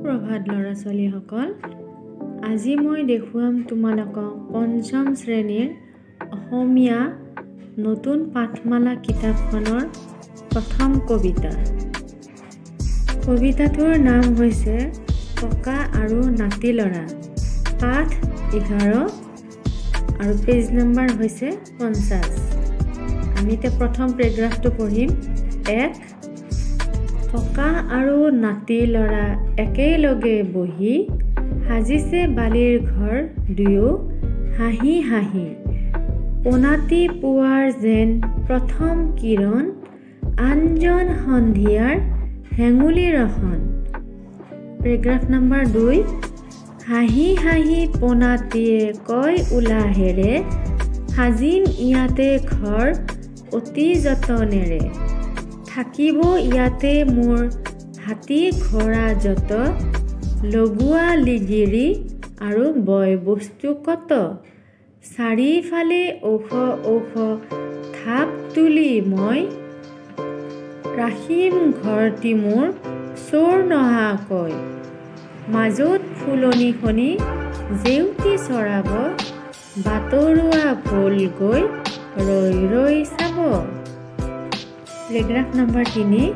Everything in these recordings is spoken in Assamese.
সুপ্ৰভাত ল'ৰা ছোৱালীসকল। আজি মই দেখুৱাম তোমালোকক পঞ্চম শ্ৰেণীৰ অসমীয়া নতুন পাঠমালা কিতাপখনৰ প্ৰথম কবিতা। কবিতাটোৰ নাম হৈছে ককা আৰু নাতি ল'ৰা। পাঠ 11 আৰু পেজ নম্বৰ হৈছে 50। আমি এতিয়া প্ৰথম পেৰাগ্ৰাফটো পঢ়িম। 1 ককা আৰু নাতি ল'ৰা একেলগে বহি সাজিছে বালিৰ ঘৰ দুয়ো হাঁহি হাঁহি। পোনাতি পুৱাৰ যেন প্ৰথম কিৰণ আনজন সন্ধিয়াৰ হেঙুলি ৰহন। পেৰাগ্ৰাফ নম্বৰ 2 হাঁহি হাঁহি পোনাতিয়ে কয় উলাহেৰে সাজিম ইয়াতে ঘৰ অতি যতনেৰে। থাকিব ইয়াতে মোৰ হাতী ঘোঁৰা যত লগোৱা লিগিৰি আৰু বয় বস্তু কত। চাৰিফালে ঔষ ঔষ থাপ তুলি মই ৰাখিম ঘৰটি মোৰ চোৰ নহাকৈ। মাজত ফুলনি খনি জেউতি চৰাব বাটৰুৱা ভোল গৈ ৰৈ ৰৈ চাব। পেৰাগ্ৰাফ নম্বৰ 3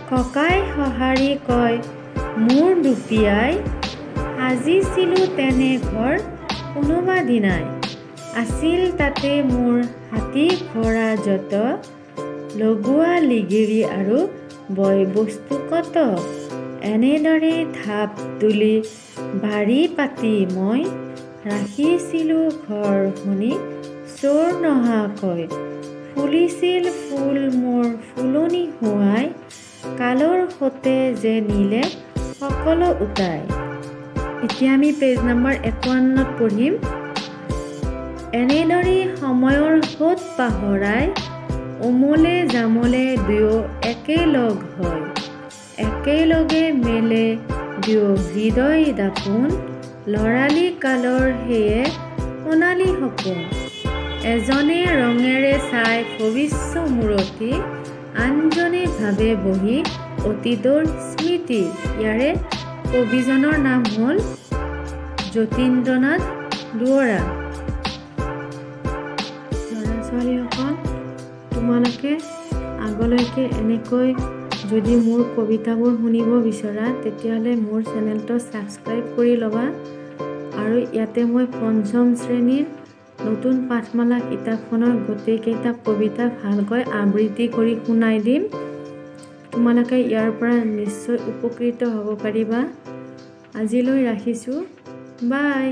ককাই সঁহাৰি কয় মোৰ দুপিয়াই সাজিছিলোঁ তেনে ঘৰ কোনোবা দিনাই। আছিল তাতে মোৰ হাতী ঘোঁৰা যত লগোৱা লিগিৰি আৰু বয় বস্তু কত। এনেদৰে ধাপ তুলি বাৰী পাতি মই ৰাখিছিলোঁ ঘৰ শুনি চোৰ নহাকৈ। ফুলিছিল ফুল মোৰ ফুলনি হোৱাই কালৰ সতে যে নিলে সকলো উটাই। এতিয়া আমি পেজ নম্বৰ 51 পঢ়িম। এনেদৰে সময়ৰ সোঁত পাহৰাই উমলে জামলে দুয়ো একেলগ হয়। একেলগে মেলে দুয়ো হৃদয় দাপোন লৰালি কালৰ সেয়ে সোণালী সপোন। এজনে ৰঙেৰে চাই ভৱিষ্য মূৰতি আনজনে ভাবে বহি অতীতৰ স্মৃতি। ইয়াৰে কবিজনৰ নাম হ'ল যতীন্দ্ৰনাথ দুৱৰা। ল'ৰা ছোৱালীসকল, তোমালোকে আগলৈকে এনেকৈ যদি মোৰ কবিতাবোৰ শুনিব বিচৰা তেতিয়াহ'লে মোৰ চেনেলটো ছাবস্ক্ৰাইব কৰি ল'বা। আৰু ইয়াতে মই পঞ্চম শ্ৰেণীৰ নতুন পাঠমালা কিতাপখনৰ গোটেইকেইটা কবিতা ভালকৈ আবৃত্তি কৰি শুনাই দিম। তোমালোকে ইয়াৰ পৰা নিশ্চয় উপকৃত হ'ব পাৰিবা। আজিলৈ ৰাখিছোঁ। বাই।